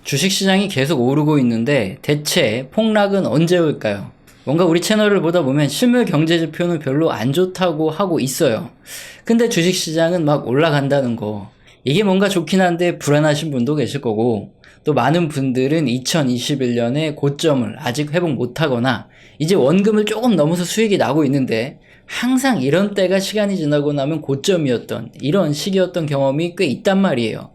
주식시장이 계속 오르고 있는데 대체 폭락은 언제 올까요? 뭔가 우리 채널을 보다 보면 실물 경제 지표는 별로 안 좋다고 하고 있어요. 근데 주식시장은 막 올라간다는 거. 이게 뭔가 좋긴 한데 불안하신 분도 계실 거고, 또 많은 분들은 2021년에 고점을 아직 회복 못하거나 이제 원금을 조금 넘어서 수익이 나고 있는데, 항상 이런 때가 시간이 지나고 나면 고점이었던 이런 시기였던 경험이 꽤 있단 말이에요.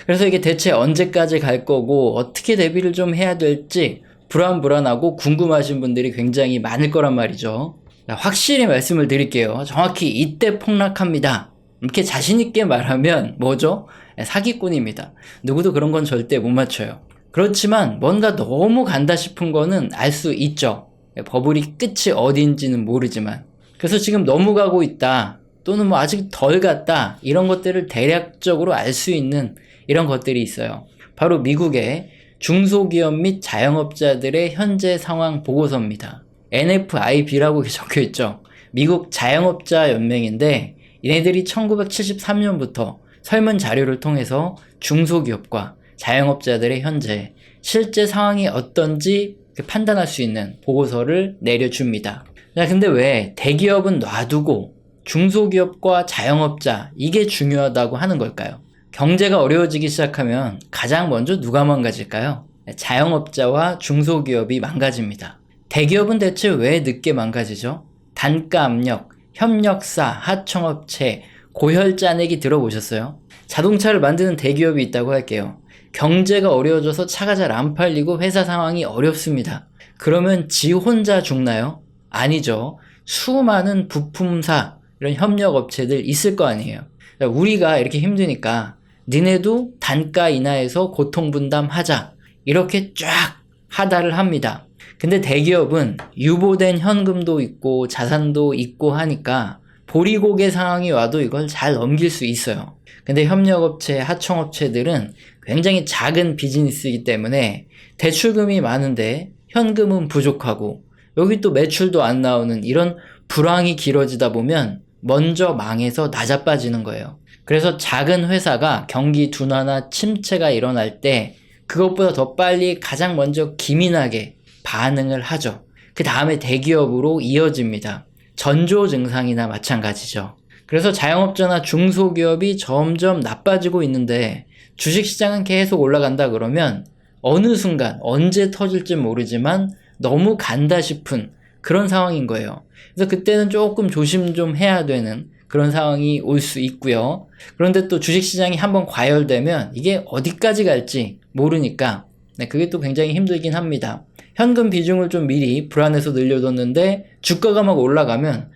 그래서 이게 대체 언제까지 갈 거고 어떻게 대비를 좀 해야 될지 불안하고 궁금하신 분들이 굉장히 많을 거란 말이죠. 확실히 말씀을 드릴게요. 정확히 이때 폭락합니다. 이렇게 자신있게 말하면 뭐죠? 사기꾼입니다. 누구도 그런 건 절대 못 맞춰요. 그렇지만 뭔가 너무 간다 싶은 거는 알 수 있죠. 버블이 끝이 어딘지는 모르지만. 그래서 지금 너무 가고 있다, 또는 뭐 아직 덜 갔다, 이런 것들을 대략적으로 알 수 있는 이런 것들이 있어요. 바로 미국의 중소기업 및 자영업자들의 현재 상황 보고서입니다. NFIB라고 적혀 있죠. 미국 자영업자 연맹인데, 얘네들이 1973년부터 설문 자료를 통해서 중소기업과 자영업자들의 현재 실제 상황이 어떤지 판단할 수 있는 보고서를 내려줍니다. 자, 근데 왜 대기업은 놔두고 중소기업과 자영업자, 이게 중요하다고 하는 걸까요? 경제가 어려워지기 시작하면 가장 먼저 누가 망가질까요? 자영업자와 중소기업이 망가집니다. 대기업은 대체 왜 늦게 망가지죠? 단가 압력, 협력사, 하청업체, 고혈 짜내기 들어보셨어요? 자동차를 만드는 대기업이 있다고 할게요. 경제가 어려워져서 차가 잘 안 팔리고 회사 상황이 어렵습니다. 그러면 지 혼자 죽나요? 아니죠. 수많은 부품사, 이런 협력업체들 있을 거 아니에요. 우리가 이렇게 힘드니까 니네도 단가 인하해서 고통분담하자, 이렇게 쫙 하달을 합니다. 근데 대기업은 유보된 현금도 있고 자산도 있고 하니까 보리고개 상황이 와도 이걸 잘 넘길 수 있어요. 근데 협력업체, 하청업체들은 굉장히 작은 비즈니스이기 때문에 대출금이 많은데 현금은 부족하고, 여기 또 매출도 안 나오는 이런 불황이 길어지다 보면 먼저 망해서 나자빠지는 거예요. 그래서 작은 회사가 경기 둔화나 침체가 일어날 때 그것보다 더 빨리 가장 먼저 기민하게 반응을 하죠. 그 다음에 대기업으로 이어집니다. 전조 증상이나 마찬가지죠. 그래서 자영업자나 중소기업이 점점 나빠지고 있는데 주식시장은 계속 올라간다 그러면 어느 순간 언제 터질지 모르지만 너무 간다 싶은 그런 상황인 거예요. 그래서 그때는 조금 조심 좀 해야 되는 그런 상황이 올 수 있고요. 그런데 또 주식시장이 한번 과열되면 이게 어디까지 갈지 모르니까 그게 또 굉장히 힘들긴 합니다. 현금 비중을 좀 미리 불안해서 늘려뒀는데 주가가 막 올라가면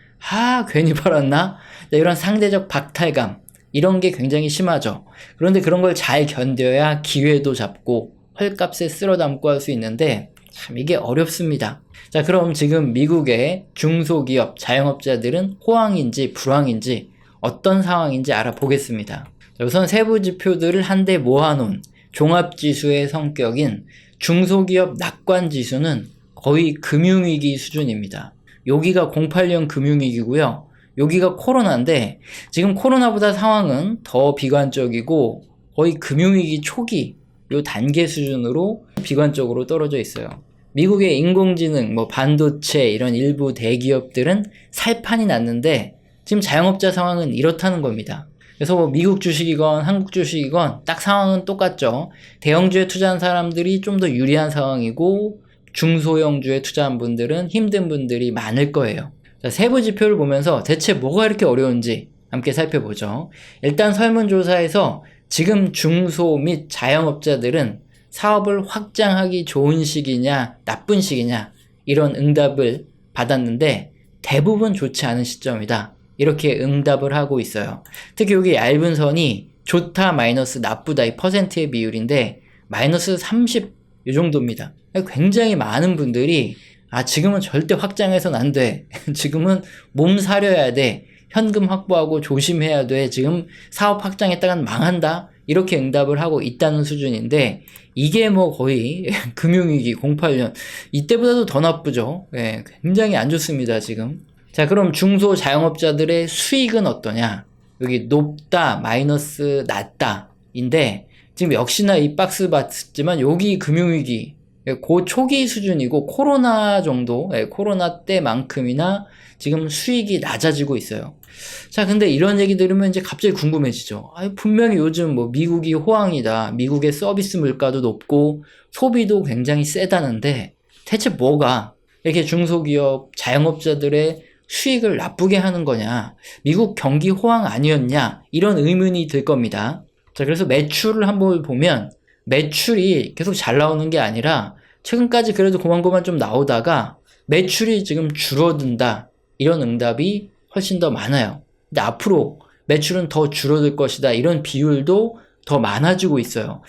괜히 팔았나? 이런 상대적 박탈감, 이런 게 굉장히 심하죠. 그런데 그런 걸 잘 견뎌야 기회도 잡고 헐값에 쓸어 담고 할 수 있는데 참 이게 어렵습니다. 자, 그럼 지금 미국의 중소기업, 자영업자들은 호황인지 불황인지 어떤 상황인지 알아보겠습니다. 우선 세부 지표들을 한데 모아놓은 종합지수의 성격인 중소기업 낙관지수는 거의 금융위기 수준입니다. 여기가 08년 금융위기고요. 여기가 코로나인데 지금 코로나보다 상황은 더 비관적이고 거의 금융위기 초기 요 단계 수준으로 비관적으로 떨어져 있어요. 미국의 인공지능, 반도체 이런 일부 대기업들은 살판이 났는데 지금 자영업자 상황은 이렇다는 겁니다. 그래서 미국 주식이건 한국 주식이건 딱 상황은 똑같죠. 대형주에 투자한 사람들이 좀 더 유리한 상황이고 중소형주에 투자한 분들은 힘든 분들이 많을 거예요. 자, 세부 지표를 보면서 대체 뭐가 이렇게 어려운지 함께 살펴보죠. 일단 설문조사에서 지금 중소 및 자영업자들은 사업을 확장하기 좋은 시기냐 나쁜 시기냐 이런 응답을 받았는데 대부분 좋지 않은 시점이다, 이렇게 응답을 하고 있어요. 특히 여기 얇은 선이 좋다 마이너스 나쁘다 이 퍼센트의 비율인데 마이너스 30 이 정도입니다. 굉장히 많은 분들이 지금은 절대 확장해서는 안 돼. 지금은 몸 사려야 돼. 현금 확보하고 조심해야 돼. 지금 사업 확장했다간 망한다. 이렇게 응답을 하고 있다는 수준인데 이게 거의 금융위기 08년 이때보다도 더 나쁘죠. 굉장히 안 좋습니다 지금. 자, 그럼 중소 자영업자들의 수익은 어떠냐? 여기 높다 마이너스 낮다 인데 지금 역시나 이 박스 봤지만 여기 금융위기 그 초기 수준이고 코로나 정도, 코로나 때만큼이나 지금 수익이 낮아지고 있어요. 자, 근데 이런 얘기 들으면 이제 갑자기 궁금해지죠. 분명히 요즘 뭐 미국이 호황이다. 미국의 서비스 물가도 높고 소비도 굉장히 세다는데 대체 뭐가 이렇게 중소기업, 자영업자들의 수익을 나쁘게 하는 거냐? 미국 경기 호황 아니었냐? 이런 의문이 들 겁니다. 자, 그래서 매출을 한번 보면 매출이 계속 잘 나오는 게 아니라 최근까지 그래도 고만고만 좀 나오다가 매출이 지금 줄어든다. 이런 응답이 훨씬 더 많아요. 근데 앞으로 매출은 더 줄어들 것이다. 이런 비율도 더 많아지고 있어요.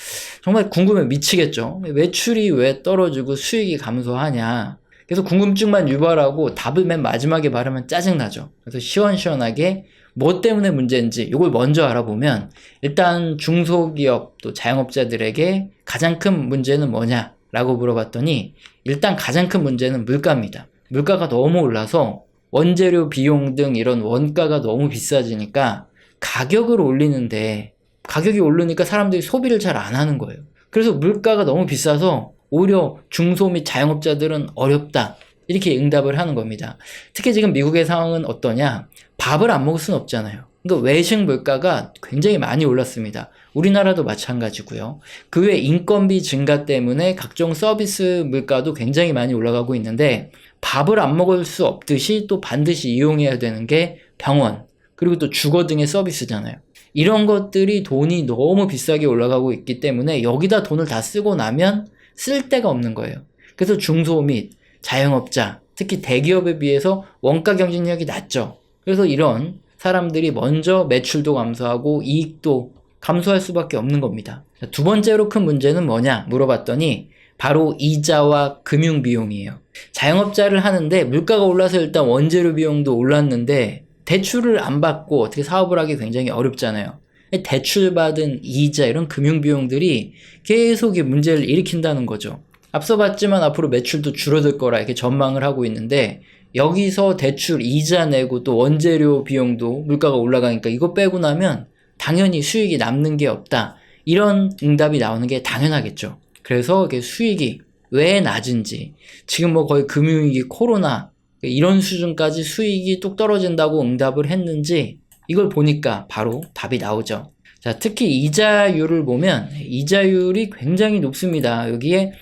정말 궁금해 미치겠죠. 매출이 왜 떨어지고 수익이 감소하냐. 그래서 궁금증만 유발하고 답을 맨 마지막에 말하면 짜증나죠. 그래서 시원시원하게 뭐 때문에 문제인지 이걸 먼저 알아보면 일단 중소기업 또 자영업자들에게 가장 큰 문제는 뭐냐라고 물어봤더니 일단 가장 큰 문제는 물가입니다. 물가가 너무 올라서 원재료 비용 등 이런 원가가 너무 비싸지니까 가격을 올리는데 가격이 오르니까 사람들이 소비를 잘 안 하는 거예요. 그래서 물가가 너무 비싸서 오히려 중소 및 자영업자들은 어렵다. 이렇게 응답을 하는 겁니다. 특히 지금 미국의 상황은 어떠냐? 밥을 안 먹을 수는 없잖아요. 그러니까 외식 물가가 굉장히 많이 올랐습니다. 우리나라도 마찬가지고요. 그 외 인건비 증가 때문에 각종 서비스 물가도 굉장히 많이 올라가고 있는데 밥을 안 먹을 수 없듯이 또 반드시 이용해야 되는 게 병원, 그리고 또 주거 등의 서비스잖아요. 이런 것들이 돈이 너무 비싸게 올라가고 있기 때문에 여기다 돈을 다 쓰고 나면 쓸 데가 없는 거예요. 그래서 중소 및 자영업자, 특히 대기업에 비해서 원가 경쟁력이 낮죠. 그래서 이런 사람들이 먼저 매출도 감소하고 이익도 감소할 수밖에 없는 겁니다. 두 번째로 큰 문제는 뭐냐 물어봤더니 바로 이자와 금융 비용이에요. 자영업자를 하는데 물가가 올라서 일단 원재료 비용도 올랐는데 대출을 안 받고 어떻게 사업을 하기 굉장히 어렵잖아요. 대출받은 이자 이런 금융 비용들이 계속 문제를 일으킨다는 거죠. 앞서 봤지만 앞으로 매출도 줄어들 거라 이렇게 전망을 하고 있는데 여기서 대출 이자 내고 또 원재료 비용도 물가가 올라가니까 이거 빼고 나면 당연히 수익이 남는 게 없다. 이런 응답이 나오는 게 당연하겠죠. 그래서 이게 수익이 왜 낮은지 지금 뭐 거의 금융위기 코로나 이런 수준까지 수익이 뚝 떨어진다고 응답을 했는지 이걸 보니까 바로 답이 나오죠. 자, 특히 이자율을 보면 이자율이 굉장히 높습니다. 여기에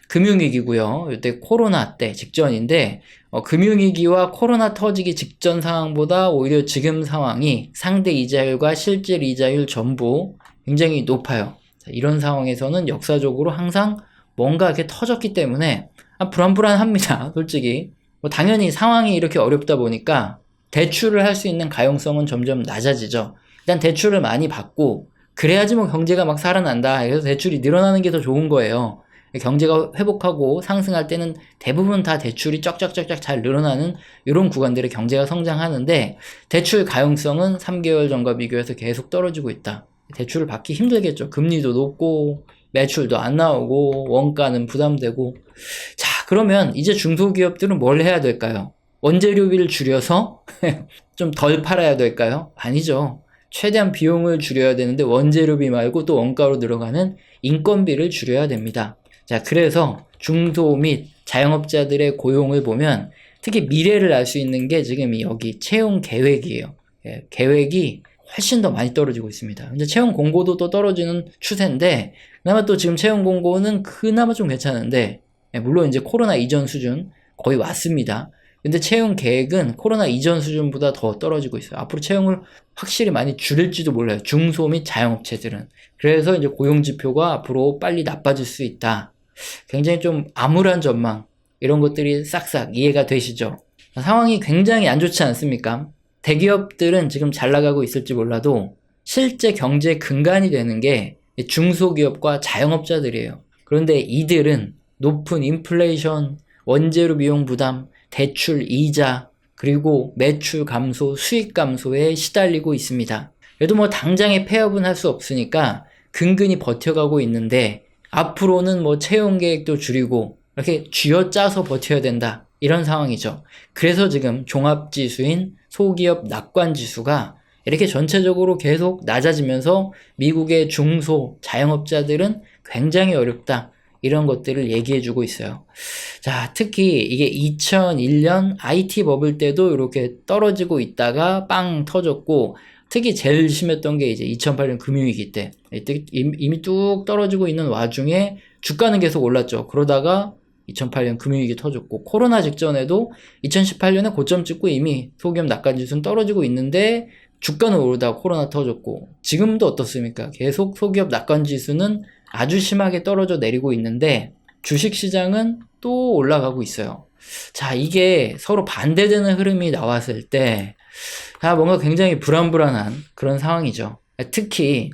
금융위기고요. 이때 코로나 때 직전인데 금융위기와 코로나 터지기 직전 상황보다 오히려 지금 상황이 상대 이자율과 실질 이자율 전부 굉장히 높아요. 자, 이런 상황에서는 역사적으로 항상 뭔가 이렇게 터졌기 때문에 불안불안합니다. 솔직히 당연히 상황이 이렇게 어렵다 보니까 대출을 할 수 있는 가용성은 점점 낮아지죠. 일단 대출을 많이 받고 그래야지 뭐 경제가 막 살아난다. 그래서 대출이 늘어나는 게 더 좋은 거예요. 경제가 회복하고 상승할 때는 대부분 다 대출이 쩍쩍쩍쩍 잘 늘어나는 이런 구간들의 경제가 성장하는데 대출 가용성은 3개월 전과 비교해서 계속 떨어지고 있다. 대출을 받기 힘들겠죠. 금리도 높고 매출도 안 나오고 원가는 부담되고. 자, 그러면 이제 중소기업들은 뭘 해야 될까요? 원재료비를 줄여서 좀 덜 팔아야 될까요? 아니죠. 최대한 비용을 줄여야 되는데 원재료비 말고 또 원가로 들어가는 인건비를 줄여야 됩니다. 자, 그래서 중소 및 자영업자들의 고용을 보면 특히 미래를 알 수 있는 게 지금 여기 채용 계획이에요. 계획이 훨씬 더 많이 떨어지고 있습니다. 이제 채용 공고도 또 떨어지는 추세인데 그나마 또 지금 채용 공고는 그나마 좀 괜찮은데 물론 이제 코로나 이전 수준 거의 왔습니다. 근데 채용 계획은 코로나 이전 수준보다 더 떨어지고 있어요. 앞으로 채용을 확실히 많이 줄일지도 몰라요. 중소 및 자영업체들은. 그래서 이제 고용 지표가 앞으로 빨리 나빠질 수 있다. 굉장히 좀 암울한 전망 이런 것들이 싹싹 이해가 되시죠? 상황이 굉장히 안 좋지 않습니까? 대기업들은 지금 잘 나가고 있을지 몰라도 실제 경제 근간이 되는 게 중소기업과 자영업자들이에요. 그런데 이들은 높은 인플레이션, 원재료 비용 부담, 대출 이자, 그리고 매출 감소, 수익 감소에 시달리고 있습니다. 그래도 뭐 당장에 폐업은 할 수 없으니까 근근히 버텨가고 있는데 앞으로는 뭐 채용 계획도 줄이고 이렇게 쥐어짜서 버텨야 된다. 이런 상황이죠. 그래서 지금 종합지수인 소기업 낙관지수가 이렇게 전체적으로 계속 낮아지면서 미국의 중소 자영업자들은 굉장히 어렵다. 이런 것들을 얘기해주고 있어요. 자, 특히 이게 2001년 IT 버블 때도 이렇게 떨어지고 있다가 빵 터졌고, 특히 제일 심했던 게 이제 2008년 금융위기 때 이미 뚝 떨어지고 있는 와중에 주가는 계속 올랐죠. 그러다가 2008년 금융위기 터졌고, 코로나 직전에도 2018년에 고점 찍고 이미 소기업 낙관지수는 떨어지고 있는데 주가는 오르다가 코로나 터졌고, 지금도 어떻습니까? 계속 소기업 낙관지수는 아주 심하게 떨어져 내리고 있는데 주식시장은 또 올라가고 있어요. 자, 이게 서로 반대되는 흐름이 나왔을 때 뭔가 굉장히 불안불안한 그런 상황이죠. 특히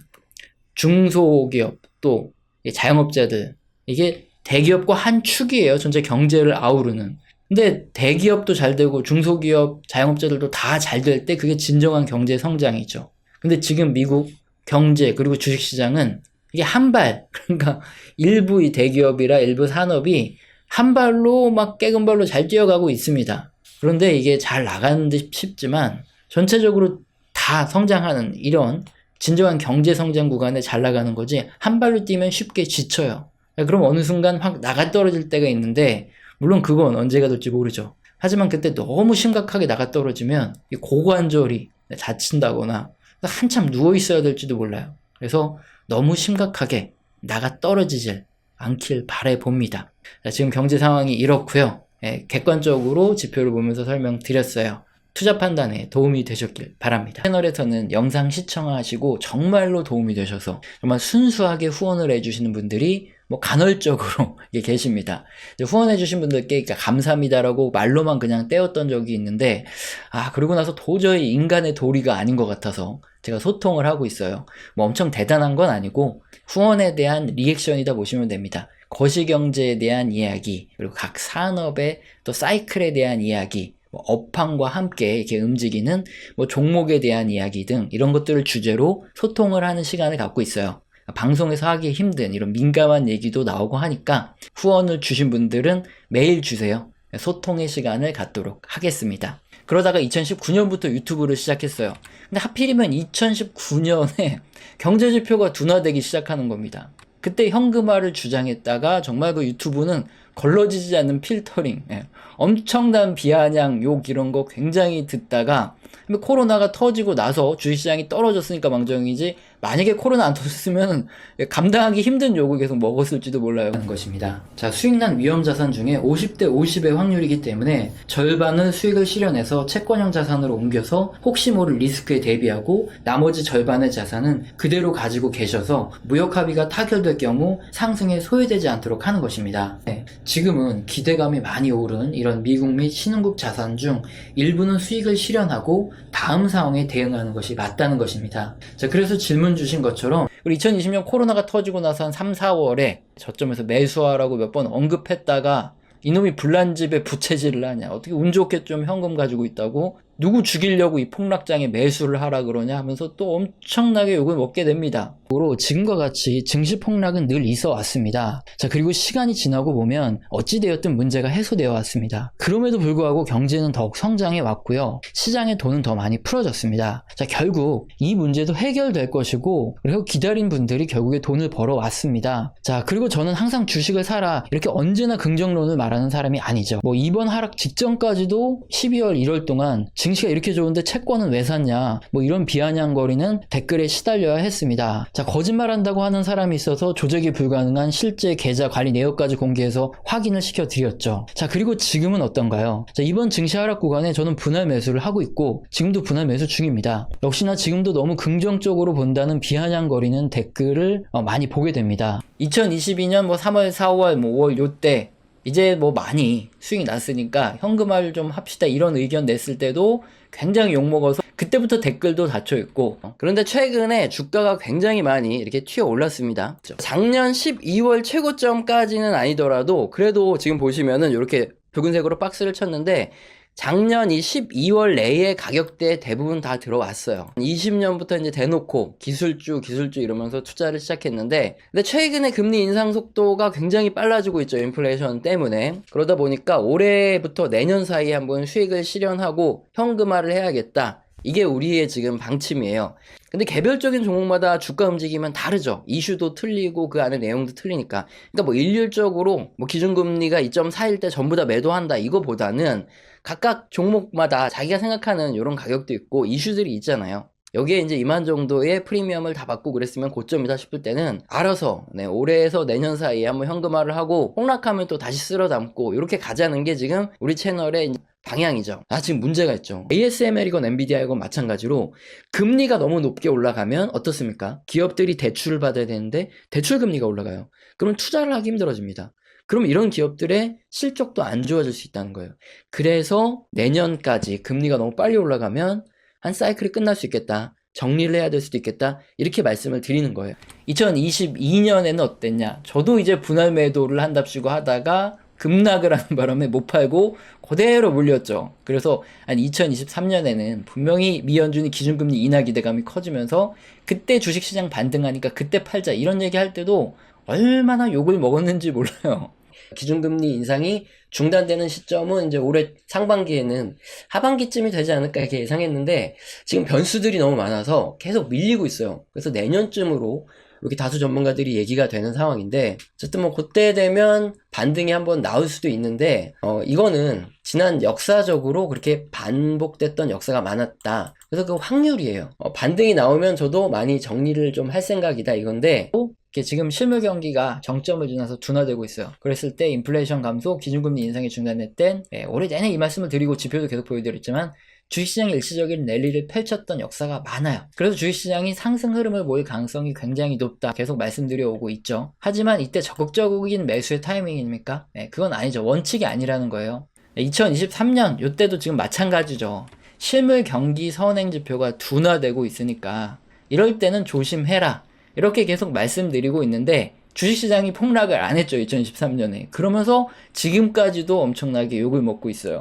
중소기업 또 자영업자들, 이게 대기업과 한 축이에요. 전체 경제를 아우르는. 근데 대기업도 잘 되고 중소기업, 자영업자들도 다 잘 될 때 그게 진정한 경제 성장이죠. 근데 지금 미국 경제 그리고 주식시장은 이게 한 발, 그러니까 일부 이 대기업이라 일부 산업이 한 발로 막 깨금발로 잘 뛰어가고 있습니다. 그런데 이게 잘 나가는 듯 싶지만 전체적으로 다 성장하는 이런 진정한 경제 성장 구간에 잘 나가는 거지, 한 발로 뛰면 쉽게 지쳐요. 그럼 어느 순간 확 나가 떨어질 때가 있는데, 물론 그건 언제가 될지 모르죠. 하지만 그때 너무 심각하게 나가 떨어지면 고관절이 다친다거나 한참 누워 있어야 될지도 몰라요. 그래서 너무 심각하게 나가 떨어지질 않길 바라봅니다. 지금 경제 상황이 이렇고요. 객관적으로 지표를 보면서 설명드렸어요. 투자 판단에 도움이 되셨길 바랍니다. 채널에서는 영상 시청하시고 정말로 도움이 되셔서 정말 순수하게 후원을 해주시는 분들이 간헐적으로 계십니다. 후원해주신 분들께 감사합니다라고 말로만 그냥 떼었던 적이 있는데, 그러고 나서 도저히 인간의 도리가 아닌 것 같아서 제가 소통을 하고 있어요. 엄청 대단한 건 아니고 후원에 대한 리액션이다 보시면 됩니다. 거시경제에 대한 이야기, 그리고 각 산업의 또 사이클에 대한 이야기, 업황과 함께 이렇게 움직이는 종목에 대한 이야기 등 이런 것들을 주제로 소통을 하는 시간을 갖고 있어요. 방송에서 하기 힘든 이런 민감한 얘기도 나오고 하니까 후원을 주신 분들은 매일 주세요. 소통의 시간을 갖도록 하겠습니다. 그러다가 2019년부터 유튜브를 시작했어요. 근데 하필이면 2019년에 경제지표가 둔화되기 시작하는 겁니다. 그때 현금화를 주장했다가 정말 그 유튜브는 걸러지지 않는 필터링, 엄청난 비아냥, 욕 이런 거 굉장히 듣다가 코로나가 터지고 나서 주식시장이 떨어졌으니까 망정이지, 만약에 코로나 안 터졌으면 감당하기 힘든 욕을 계속 먹었을지도 몰라요 하는 것입니다. 자, 수익난 위험자산 중에 50대 50의 확률이기 때문에 절반은 수익을 실현해서 채권형 자산으로 옮겨서 혹시 모를 리스크에 대비하고, 나머지 절반의 자산은 그대로 가지고 계셔서 무역합의가 타결될 경우 상승에 소외되지 않도록 하는 것입니다. 지금은 기대감이 많이 오른 이런 미국 및 신흥국 자산 중 일부는 수익을 실현하고 다음 상황에 대응하는 것이 맞다는 것입니다. 자, 그래서 질문 주신 것처럼 우리 2020년 코로나가 터지고 나서 한 3, 4월에 저점에서 매수하라고 몇 번 언급했다가 이놈이 불난집에 부채질을 하냐, 어떻게 운 좋게 좀 현금 가지고 있다고 누구 죽이려고 이 폭락장에 매수를 하라 그러냐 하면서 또 엄청나게 욕을 먹게 됩니다. 지금과 같이 증시 폭락은 늘 있어 왔습니다. 자, 그리고 시간이 지나고 보면 어찌되었든 문제가 해소되어 왔습니다. 그럼에도 불구하고 경제는 더욱 성장해 왔고요. 시장의 돈은 더 많이 풀어졌습니다. 자, 결국 이 문제도 해결될 것이고, 그리고 기다린 분들이 결국에 돈을 벌어 왔습니다. 자, 그리고 저는 항상 주식을 사라 이렇게 언제나 긍정론을 말하는 사람이 아니죠. 이번 하락 직전까지도 12월 1월 동안 증시가 이렇게 좋은데 채권은 왜 샀냐, 이런 비아냥거리는 댓글에 시달려야 했습니다. 자, 거짓말한다고 하는 사람이 있어서 조작이 불가능한 실제 계좌 관리 내역까지 공개해서 확인을 시켜드렸죠. 자, 그리고 지금은 어떤가요? 자, 이번 증시 하락 구간에 저는 분할 매수를 하고 있고 지금도 분할 매수 중입니다. 역시나 지금도 너무 긍정적으로 본다는 비아냥거리는 댓글을 많이 보게 됩니다. 2022년 3월, 4월, 5월 요때 이제 많이 수익이 났으니까 현금화를 좀 합시다 이런 의견 냈을 때도 굉장히 욕먹어서 그때부터 댓글도 닫혀있고, 그런데 최근에 주가가 굉장히 많이 이렇게 튀어 올랐습니다. 작년 12월 최고점까지는 아니더라도 그래도 지금 보시면은 이렇게 붉은색으로 박스를 쳤는데 작년 이 12월 내에 가격대에 대부분 다 들어왔어요. 20년부터 이제 대놓고 기술주 이러면서 투자를 시작했는데, 근데 최근에 금리 인상 속도가 굉장히 빨라지고 있죠. 인플레이션 때문에. 그러다 보니까 올해부터 내년 사이에 한번 수익을 실현하고 현금화를 해야겠다, 이게 우리의 지금 방침이에요. 근데 개별적인 종목마다 주가 움직임은 다르죠. 이슈도 틀리고 그 안에 내용도 틀리니까. 그러니까 뭐 일률적으로 뭐 기준금리가 2.4일 때 전부 다 매도한다 이거보다는 각각 종목마다 자기가 생각하는 이런 가격도 있고 이슈들이 있잖아요. 여기에 이제 이만 정도의 프리미엄을 다 받고 그랬으면 고점이다 싶을 때는 알아서 올해에서 내년 사이에 한번 현금화를 하고 폭락하면 또 다시 쓸어 담고 이렇게 가자는 게 지금 우리 채널의 방향이죠. 지금 문제가 있죠. ASML이건 엔비디아이건 마찬가지로 금리가 너무 높게 올라가면 어떻습니까? 기업들이 대출을 받아야 되는데 대출 금리가 올라가요. 그럼 투자를 하기 힘들어집니다. 그럼 이런 기업들의 실적도 안 좋아질 수 있다는 거예요. 그래서 내년까지 금리가 너무 빨리 올라가면 한 사이클이 끝날 수 있겠다. 정리를 해야 될 수도 있겠다. 이렇게 말씀을 드리는 거예요. 2022년에는 어땠냐? 저도 이제 분할 매도를 한답시고 하다가 급락을 하는 바람에 못 팔고 그대로 물렸죠. 그래서 한 2023년에는 분명히 미연준이 기준금리 인하 기대감이 커지면서 그때 주식시장 반등하니까 그때 팔자 이런 얘기 할 때도 얼마나 욕을 먹었는지 몰라요. 기준금리 인상이 중단되는 시점은 이제 올해 상반기에는 하반기쯤이 되지 않을까 이렇게 예상했는데 지금 변수들이 너무 많아서 계속 밀리고 있어요. 그래서 내년쯤으로 이렇게 다수 전문가들이 얘기가 되는 상황인데 어쨌든 뭐 그때 되면 반등이 한번 나올 수도 있는데 이거는 지난 역사적으로 그렇게 반복됐던 역사가 많았다. 그래서 그 확률이에요. 반등이 나오면 저도 많이 정리를 좀 할 생각이다 이건데 이게 지금 실물 경기가 정점을 지나서 둔화되고 있어요. 그랬을 때 인플레이션 감소, 기준금리 인상이 중단될 땐 올해 내내 이 말씀을 드리고 지표도 계속 보여드렸지만 주식시장이 일시적인 랠리를 펼쳤던 역사가 많아요. 그래서 주식시장이 상승 흐름을 모을 가능성이 굉장히 높다 계속 말씀드려오고 있죠. 하지만 이때 적극적인 매수의 타이밍입니까? 그건 아니죠. 원칙이 아니라는 거예요. 2023년 이때도 지금 마찬가지죠. 실물 경기 선행 지표가 둔화되고 있으니까 이럴 때는 조심해라. 이렇게 계속 말씀드리고 있는데 주식시장이 폭락을 안 했죠. 2023년에. 그러면서 지금까지도 엄청나게 욕을 먹고 있어요.